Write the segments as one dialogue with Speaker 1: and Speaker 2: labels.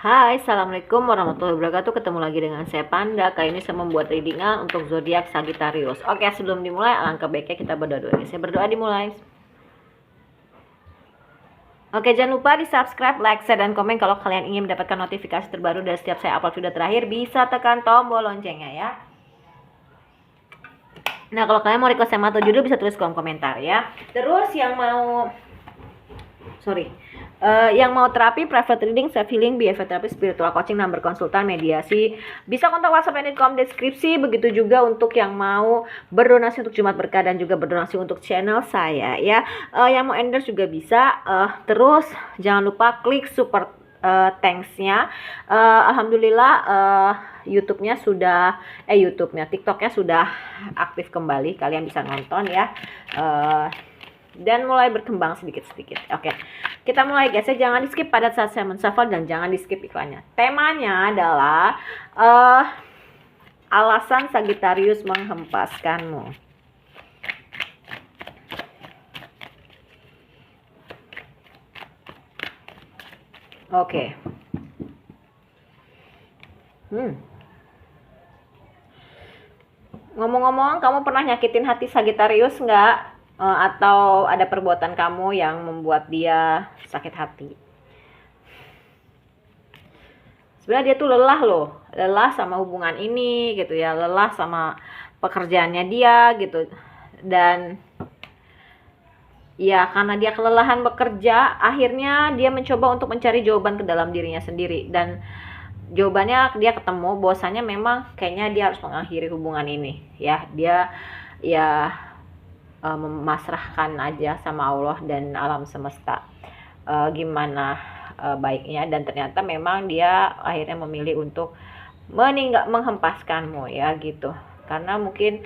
Speaker 1: Hai, assalamualaikum warahmatullahi wabarakatuh. Ketemu lagi dengan saya Panda. Kali ini saya membuat readingan untuk zodiak Sagittarius. Oke, sebelum dimulai, alangkah baiknya kita berdoa dulu. Saya berdoa dimulai. Oke, jangan lupa di subscribe, like, share, dan komen kalau kalian ingin mendapatkan notifikasi terbaru dari setiap saya upload video terakhir. Bisa tekan tombol loncengnya ya. Nah, kalau kalian mau request sama atau judul bisa tulis kolom komentar ya. Terus yang mau yang mau terapi, private reading, self healing, behavior therapy, spiritual coaching, number konsultan, mediasi, bisa kontak WhatsApp yang di kolom deskripsi. Begitu juga untuk yang mau berdonasi untuk Jumat Berkah dan juga berdonasi untuk channel saya ya. Yang mau endorse juga bisa. Terus jangan lupa klik super thanks-nya. Alhamdulillah YouTube-nya sudah TikTok-nya sudah aktif kembali. Kalian bisa nonton ya. Dan mulai berkembang sedikit-sedikit. Oke, kita mulai guys ya. Jangan di skip pada saat saya menshuffle dan jangan di skip iklannya. Temanya adalah alasan Sagittarius menghempaskanmu. Oke. Ngomong-ngomong, kamu pernah nyakitin hati Sagittarius nggak? Atau ada perbuatan kamu yang membuat dia sakit hati? Sebenarnya dia tuh lelah sama hubungan ini gitu ya, lelah sama pekerjaannya dia gitu. Dan ya karena dia kelelahan bekerja, akhirnya dia mencoba untuk mencari jawaban ke dalam dirinya sendiri. Dan jawabannya dia ketemu bahwasanya memang kayaknya dia harus mengakhiri hubungan ini ya. Dia ya memasrahkan aja sama Allah dan alam semesta gimana baiknya. Dan ternyata memang dia akhirnya memilih untuk menghempaskanmu ya gitu, karena mungkin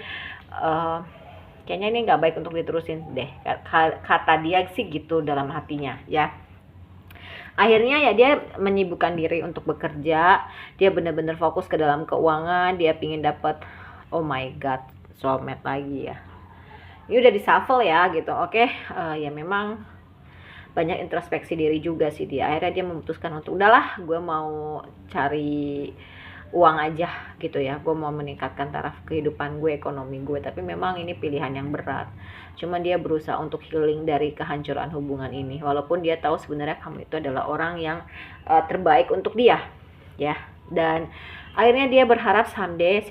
Speaker 1: kayaknya ini nggak baik untuk diterusin deh, kata dia sih gitu dalam hatinya ya. Akhirnya ya dia menyibukkan diri untuk bekerja. Dia benar-benar fokus ke dalam keuangan. Dia pingin dapat, oh my god, soulmate lagi ya. Ini udah di shuffle ya gitu. Oke, ya memang banyak introspeksi diri juga sih dia. Akhirnya dia memutuskan untuk udahlah, gue mau cari uang aja gitu ya. Gue mau meningkatkan taraf kehidupan gue, ekonomi gue. Tapi memang ini pilihan yang berat. Cuman dia berusaha untuk healing dari kehancuran hubungan ini. Walaupun dia tahu sebenarnya kamu itu adalah orang yang terbaik untuk dia ya. Dan akhirnya dia berharap someday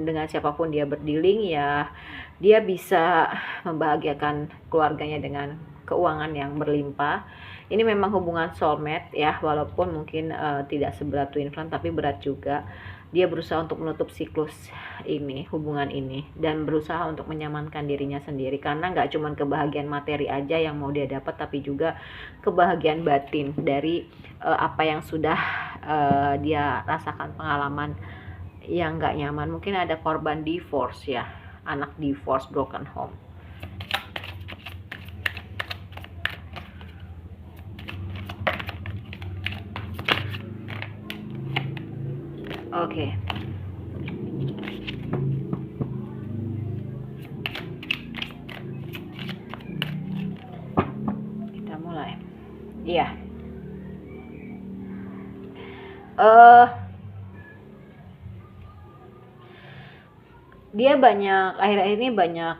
Speaker 1: dengan siapapun dia berdealing ya, dia bisa membahagiakan keluarganya dengan keuangan yang berlimpah. Ini memang hubungan soulmate ya, walaupun mungkin tidak seberat twin flame tapi berat juga. Dia berusaha untuk menutup siklus ini, hubungan ini, dan berusaha untuk menyamankan dirinya sendiri, karena nggak cuma kebahagiaan materi aja yang mau dia dapat, tapi juga kebahagiaan batin dari apa yang sudah dia rasakan, pengalaman yang nggak nyaman. Mungkin ada korban divorce ya, anak divorce, broken home. Oke. Kita mulai. Iya. Dia akhir-akhir ini banyak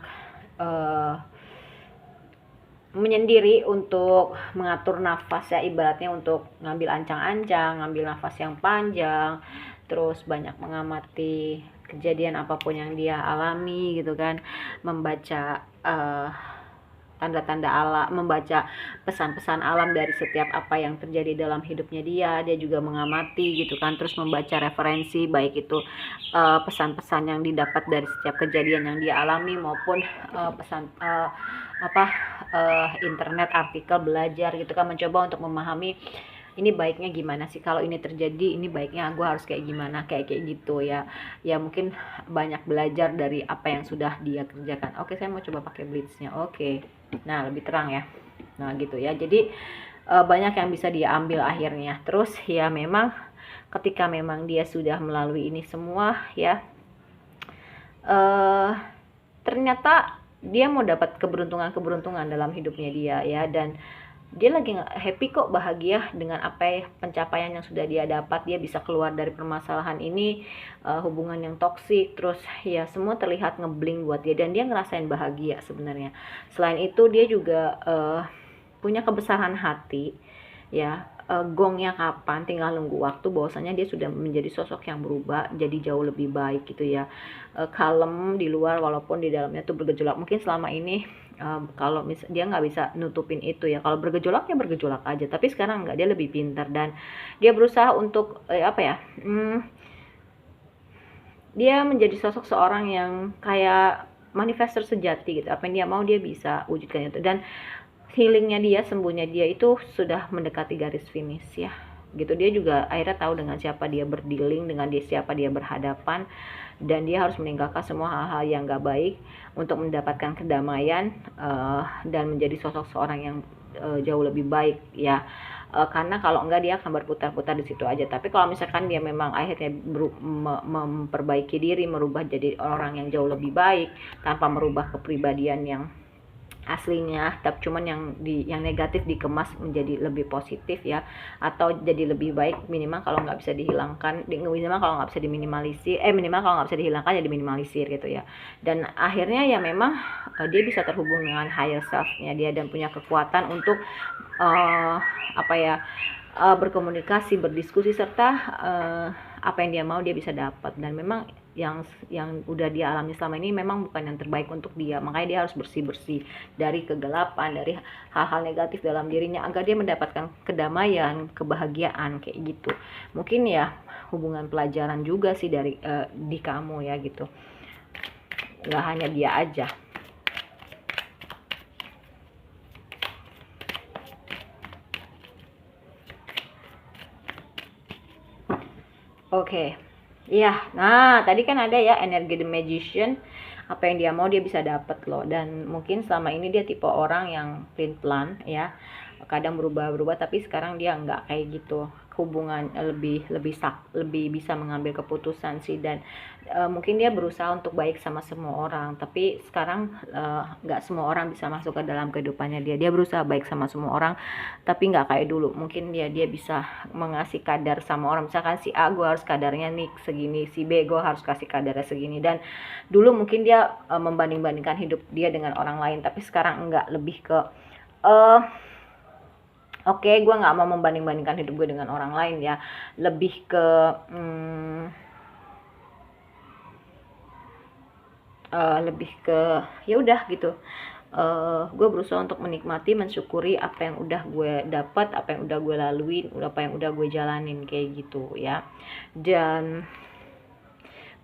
Speaker 1: menyendiri untuk mengatur nafas ya, ibaratnya untuk ngambil ancang-ancang, ngambil nafas yang panjang, terus banyak mengamati kejadian apapun yang dia alami gitu kan, membaca tanda-tanda alam, membaca pesan-pesan alam dari setiap apa yang terjadi dalam hidupnya dia juga mengamati gitu kan, terus membaca referensi baik itu pesan-pesan yang didapat dari setiap kejadian yang dia alami maupun pesan internet, artikel, belajar gitu kan, mencoba untuk memahami ini baiknya gimana sih kalau ini terjadi, ini baiknya gue harus kayak gimana, kayak gitu ya. Ya mungkin banyak belajar dari apa yang sudah dia kerjakan. Oke, saya mau coba pakai blitznya. Oke, nah lebih terang ya. Nah gitu ya, jadi banyak yang bisa dia ambil akhirnya. Terus ya memang ketika memang dia sudah melalui ini semua ya, ternyata dia mau dapat keberuntungan dalam hidupnya dia ya. Dan dia lagi happy kok, bahagia dengan pencapaian yang sudah dia dapat. Dia bisa keluar dari permasalahan ini, hubungan yang toksik, terus ya semua terlihat ngebling buat dia dan dia ngerasain bahagia sebenarnya. Selain itu dia juga punya kebesaran hati ya. Gongnya kapan, tinggal nunggu waktu, bahwasanya dia sudah menjadi sosok yang berubah jadi jauh lebih baik gitu ya. Kalem di luar walaupun di dalamnya tuh bergejolak. Mungkin selama ini kalau dia nggak bisa nutupin itu ya, kalau bergejolak ya bergejolak aja, tapi sekarang nggak, dia lebih pintar dan dia berusaha untuk dia menjadi sosok seorang yang kayak manifestor sejati gitu. Apa yang dia mau dia bisa wujudkan itu, dan healingnya dia, sembuhnya dia itu sudah mendekati garis finish ya gitu. Dia juga akhirnya tahu dengan siapa dia berdealing, dengan siapa dia berhadapan, dan dia harus meninggalkan semua hal-hal yang gak baik untuk mendapatkan kedamaian dan menjadi sosok seorang yang jauh lebih baik ya. Karena kalau enggak dia akan berputar-putar di situ aja. Tapi kalau misalkan dia memang akhirnya memperbaiki diri, merubah jadi orang yang jauh lebih baik tanpa merubah kepribadian yang aslinya, tapi cuman yang negatif dikemas menjadi lebih positif ya, atau jadi lebih baik, minimal kalau nggak bisa dihilangkan, minimal kalau nggak bisa diminimalisir, minimal kalau nggak bisa dihilangkan ya diminimalisir gitu ya. Dan akhirnya ya memang dia bisa terhubung dengan higher self-nya dia dan punya kekuatan untuk berkomunikasi, berdiskusi, serta apa yang dia mau dia bisa dapat. Dan memang yang udah dia alami selama ini memang bukan yang terbaik untuk dia, makanya dia harus bersih dari kegelapan, dari hal-hal negatif dalam dirinya agar dia mendapatkan kedamaian, kebahagiaan kayak gitu. Mungkin ya hubungan pelajaran juga sih dari di kamu ya gitu, nggak hanya dia aja. Oke. Iya, nah tadi kan ada ya energi The Magician, apa yang dia mau dia bisa dapat loh. Dan mungkin selama ini dia tipe orang yang plan ya, kadang berubah-berubah, tapi sekarang dia nggak kayak gitu. Hubungan lebih bisa mengambil keputusan sih, dan mungkin dia berusaha untuk baik sama semua orang, tapi sekarang nggak semua orang bisa masuk ke dalam kehidupannya dia berusaha baik sama semua orang, tapi nggak kayak dulu. Mungkin dia bisa mengasih kadar sama orang, misalkan si A gue harus kadarnya nih segini, si B gue harus kasih kadarnya segini, dan dulu mungkin dia membanding-bandingkan hidup dia dengan orang lain, tapi sekarang enggak, lebih ke Oke, gue nggak mau membanding-bandingkan hidup gue dengan orang lain ya, lebih ke ya udah gitu. Gue berusaha untuk menikmati, mensyukuri apa yang udah gue dapat, apa yang udah gue laluin, apa yang udah gue jalanin kayak gitu ya. Dan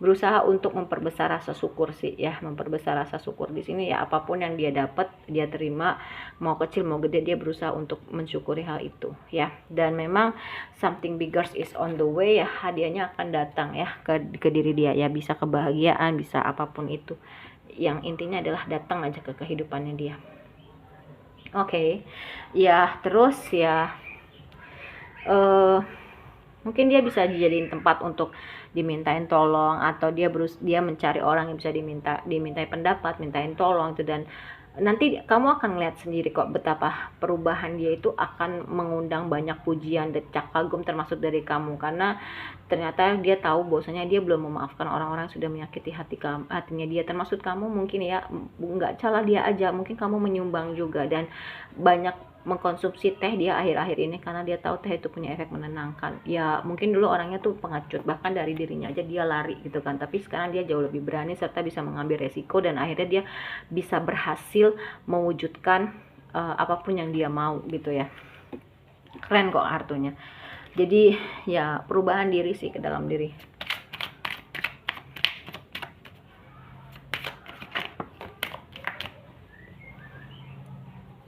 Speaker 1: berusaha untuk memperbesar rasa syukur sih ya, memperbesar rasa syukur di sini ya. Apapun yang dia dapat, dia terima, mau kecil mau gede, dia berusaha untuk mensyukuri hal itu ya. Dan memang something bigger is on the way ya, hadiahnya akan datang ya ke diri dia ya, bisa kebahagiaan, bisa apapun itu, yang intinya adalah datang aja ke kehidupannya dia. Oke. Ya terus ya mungkin dia bisa dijadiin tempat untuk dimintain tolong, atau dia mencari orang yang bisa dimintai pendapat, mintain tolong itu. Dan nanti kamu akan lihat sendiri kok betapa perubahan dia itu akan mengundang banyak pujian, decak kagum termasuk dari kamu, karena ternyata dia tahu bahwasanya dia belum memaafkan orang-orang yang sudah menyakiti hatinya dia, termasuk kamu. Mungkin ya nggak salah dia aja, mungkin kamu menyumbang juga dan banyak mengkonsumsi teh dia akhir-akhir ini, karena dia tahu teh itu punya efek menenangkan ya. Mungkin dulu orangnya tuh pengecut, bahkan dari dirinya aja dia lari gitu kan, tapi sekarang dia jauh lebih berani serta bisa mengambil resiko, dan akhirnya dia bisa berhasil mewujudkan apapun yang dia mau gitu ya. Keren kok kartunya. Jadi ya perubahan diri sih ke dalam diri.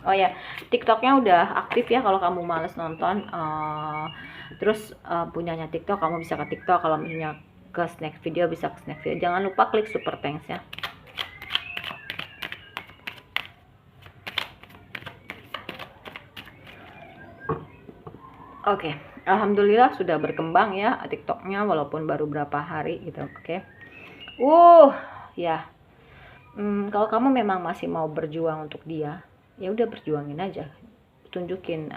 Speaker 1: Oh ya, TikToknya udah aktif ya kalau kamu males nonton. Terus punyanya TikTok, kamu bisa ke TikTok. Kalau misalnya ke snack video, bisa ke snack video. Jangan lupa klik super thanks ya. Oke, alhamdulillah sudah berkembang ya TikToknya, walaupun baru berapa hari gitu. Oke. Ya. Kalau kamu memang masih mau berjuang untuk dia, ya udah berjuangin aja. tunjukin,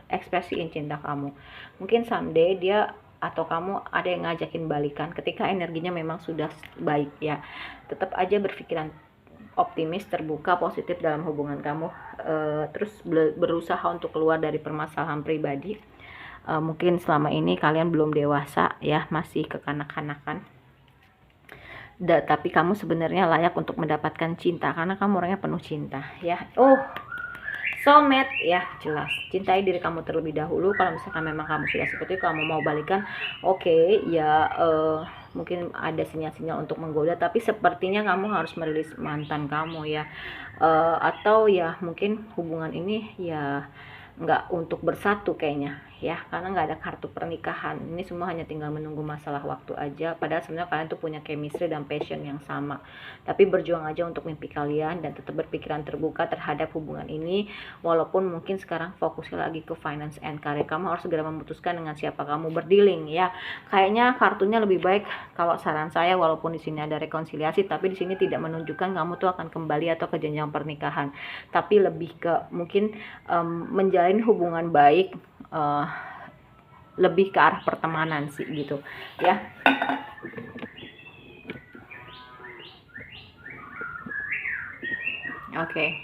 Speaker 1: ekspresiin cinta kamu. Mungkin someday dia atau kamu ada yang ngajakin balikan ketika energinya memang sudah baik ya. Tetap aja berpikiran optimis, terbuka, positif dalam hubungan kamu. Terus berusaha untuk keluar dari permasalahan pribadi. Mungkin selama ini kalian belum dewasa ya, masih kekanak-kanakan. Tapi kamu sebenarnya layak untuk mendapatkan cinta karena kamu orangnya penuh cinta ya. Soulmate ya, jelas. Cintai diri kamu terlebih dahulu. Kalau misalkan memang kamu sudah seperti itu, kamu mau balikan, oke, ya mungkin ada sinyal-sinyal untuk menggoda, tapi sepertinya kamu harus merilis mantan kamu ya. Atau ya mungkin hubungan ini ya nggak untuk bersatu kayaknya ya, karena nggak ada kartu pernikahan. Ini semua hanya tinggal menunggu masalah waktu aja, padahal sebenarnya kalian tuh punya chemistry dan passion yang sama. Tapi berjuang aja untuk mimpi kalian dan tetap berpikiran terbuka terhadap hubungan ini, walaupun mungkin sekarang fokusnya lagi ke finance and career. Kamu harus segera memutuskan dengan siapa kamu berdealing ya. Kayaknya kartunya lebih baik kalau saran saya, walaupun di sini ada rekonsiliasi, tapi di sini tidak menunjukkan kamu tuh akan kembali atau ke jenjang pernikahan, tapi lebih ke mungkin menjalin hubungan baik, lebih ke arah pertemanan sih gitu ya. Oke.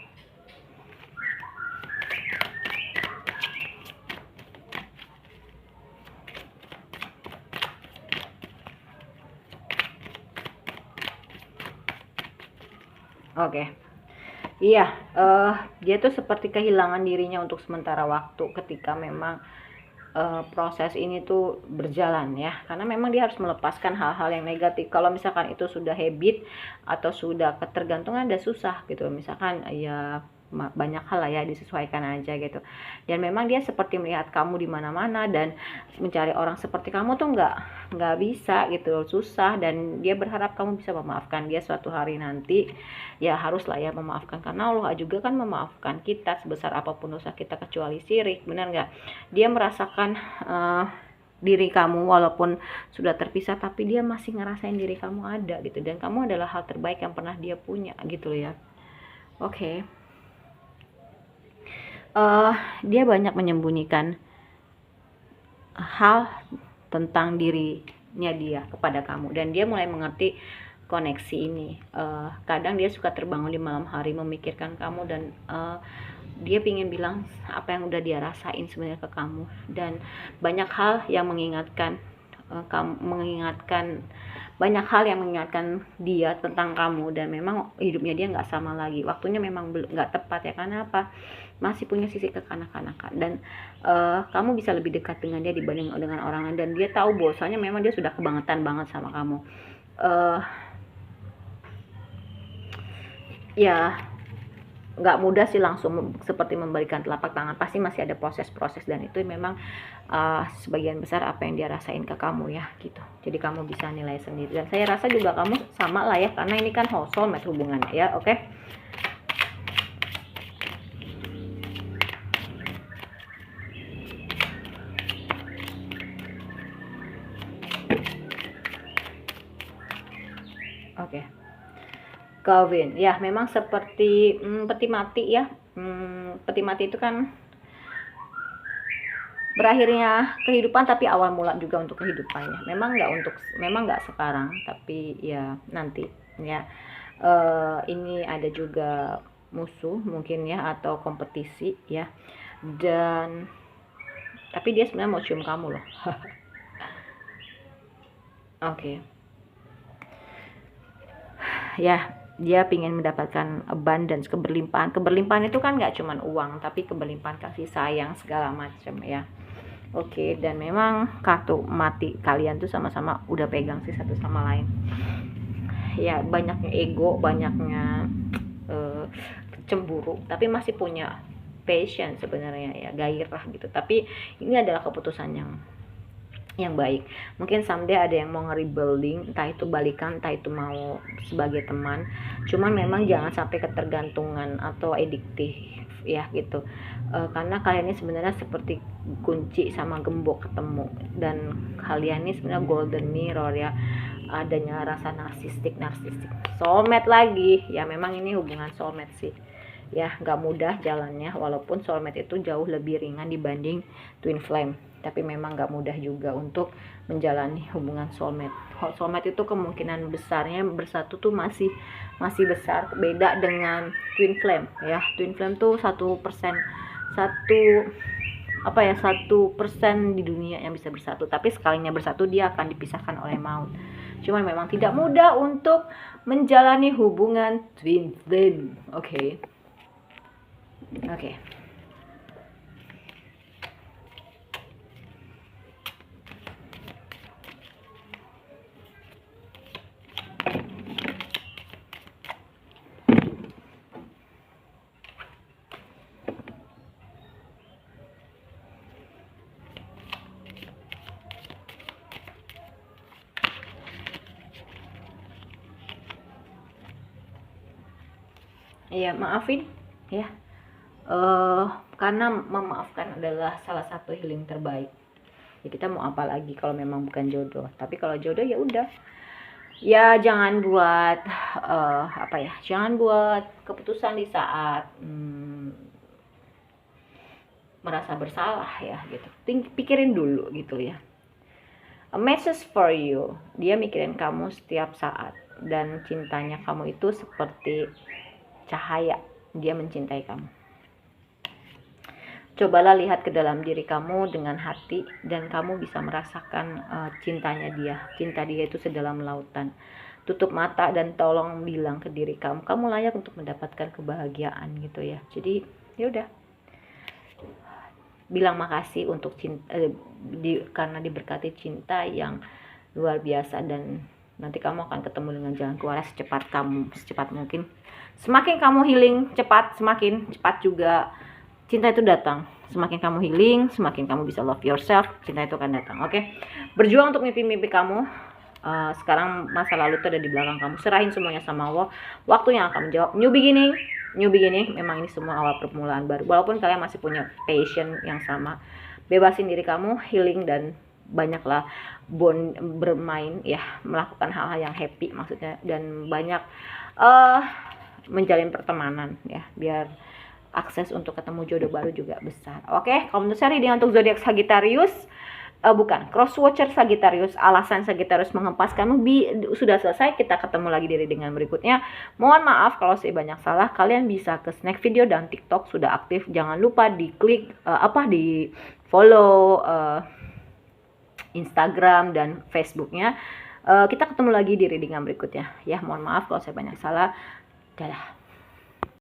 Speaker 1: Iya, dia tuh seperti kehilangan dirinya untuk sementara waktu ketika memang proses ini tuh berjalan ya, karena memang dia harus melepaskan hal-hal yang negatif. Kalau misalkan itu sudah habit atau sudah ketergantungan, udah susah gitu. Misalkan ya banyak hal lah ya, disesuaikan aja gitu. Dan memang dia seperti melihat kamu di mana-mana, dan mencari orang seperti kamu tuh nggak bisa gitu, susah. Dan dia berharap kamu bisa memaafkan dia suatu hari nanti. Ya harus lah ya memaafkan, karena Allah juga kan memaafkan kita sebesar apapun dosa kita kecuali syirik, benar nggak? Dia merasakan diri kamu walaupun sudah terpisah, tapi dia masih ngerasain diri kamu ada gitu, dan kamu adalah hal terbaik yang pernah dia punya gitu ya. Oke. Dia banyak menyembunyikan hal tentang dirinya dia kepada kamu, dan dia mulai mengerti koneksi ini. Kadang dia suka terbangun di malam hari memikirkan kamu, dan dia pingin bilang apa yang udah dia rasain sebenarnya ke kamu, dan banyak hal yang mengingatkan banyak hal yang mengingatkan dia tentang kamu, dan memang hidupnya dia nggak sama lagi, waktunya memang nggak tepat ya. Karena apa? Masih punya sisi kekanak-kanakan, dan kamu bisa lebih dekat dengan dia dibanding dengan orang lain, dan dia tahu bahwasanya memang dia sudah kebangetan banget sama kamu. Ya nggak mudah sih langsung seperti memberikan telapak tangan, pasti masih ada proses-proses, dan itu memang sebagian besar apa yang dia rasain ke kamu ya gitu. Jadi kamu bisa nilai sendiri, dan saya rasa juga kamu sama lah ya, karena ini kan soulmate hubungannya ya. Oke. Kevin ya, memang seperti peti mati ya. Peti mati itu kan berakhirnya kehidupan, tapi awal mula juga untuk kehidupannya. Memang nggak sekarang, tapi ya nanti ya. Ini ada juga musuh mungkin ya, atau kompetisi ya, dan tapi dia sebenarnya mau cium kamu loh. Oke. Ya, dia ingin mendapatkan abundance, keberlimpahan itu kan nggak cuman uang, tapi keberlimpahan kasih sayang segala macam ya. Oke, dan memang kartu mati kalian tuh sama-sama udah pegang sih satu sama lain ya. Banyaknya ego, banyaknya cemburu, tapi masih punya passion sebenarnya ya, gairah gitu. Tapi ini adalah keputusan yang baik. Mungkin someday ada yang mau nge-rebuilding, entah itu balikan, entah itu mau sebagai teman. Cuman memang jangan sampai ketergantungan atau adiktif ya gitu. Karena kalian ini sebenarnya seperti kunci sama gembok ketemu, dan kalian ini sebenarnya golden mirror ya. Adanya rasa narsistik, soulmate lagi ya. Memang ini hubungan soulmate sih ya, nggak mudah jalannya, walaupun soulmate itu jauh lebih ringan dibanding twin flame, tapi memang nggak mudah juga untuk menjalani hubungan soulmate. Soulmate itu kemungkinan besarnya bersatu tuh masih besar, beda dengan twin flame ya. Twin flame tuh 1%, 1% di dunia yang bisa bersatu, tapi sekalinya bersatu dia akan dipisahkan oleh maut. Cuman memang tidak mudah untuk menjalani hubungan twin flame. Oke. Iya, maafin ya. Karena memaafkan adalah salah satu healing terbaik. Ya kita mau apa lagi kalau memang bukan jodoh. Tapi kalau jodoh ya udah. Ya jangan buat jangan buat keputusan di saat merasa bersalah ya gitu. Pikirin dulu gitu ya. A message for you. Dia mikirin kamu setiap saat, dan cintanya kamu itu seperti cahaya. Dia mencintai kamu. Cobalah lihat ke dalam diri kamu dengan hati, dan kamu bisa merasakan cintanya dia. Cinta dia itu sedalam lautan. Tutup mata dan tolong bilang ke diri kamu, kamu layak untuk mendapatkan kebahagiaan gitu ya. Jadi ya udah, bilang makasih untuk cinta, karena diberkati cinta yang luar biasa, dan nanti kamu akan ketemu dengan jalan keluar secepat mungkin. Semakin kamu healing cepat, semakin cepat juga cinta itu datang. Semakin kamu healing, semakin kamu bisa love yourself, cinta itu akan datang. Oke? Berjuang untuk mimpi-mimpi kamu. Sekarang masa lalu itu ada di belakang kamu. Serahin semuanya sama Allah. Waktu yang akan menjawab. New beginning. Memang ini semua awal permulaan baru. Walaupun kalian masih punya passion yang sama, bebasin diri kamu, healing, dan banyaklah bermain ya, melakukan hal-hal yang happy maksudnya, dan banyak menjalin pertemanan ya, biar akses untuk ketemu jodoh baru juga besar. Oke, kalau menurut saya reading untuk zodiak Sagittarius, crosswatcher Sagittarius, alasan Sagittarius mengempaskanmu sudah selesai. Kita ketemu lagi di readingan berikutnya. Mohon maaf kalau saya banyak salah. Kalian bisa ke snack video dan TikTok sudah aktif. Jangan lupa diklik di follow Instagram dan Facebooknya. Kita ketemu lagi di readingan berikutnya ya. Mohon maaf kalau saya banyak salah. Dadah.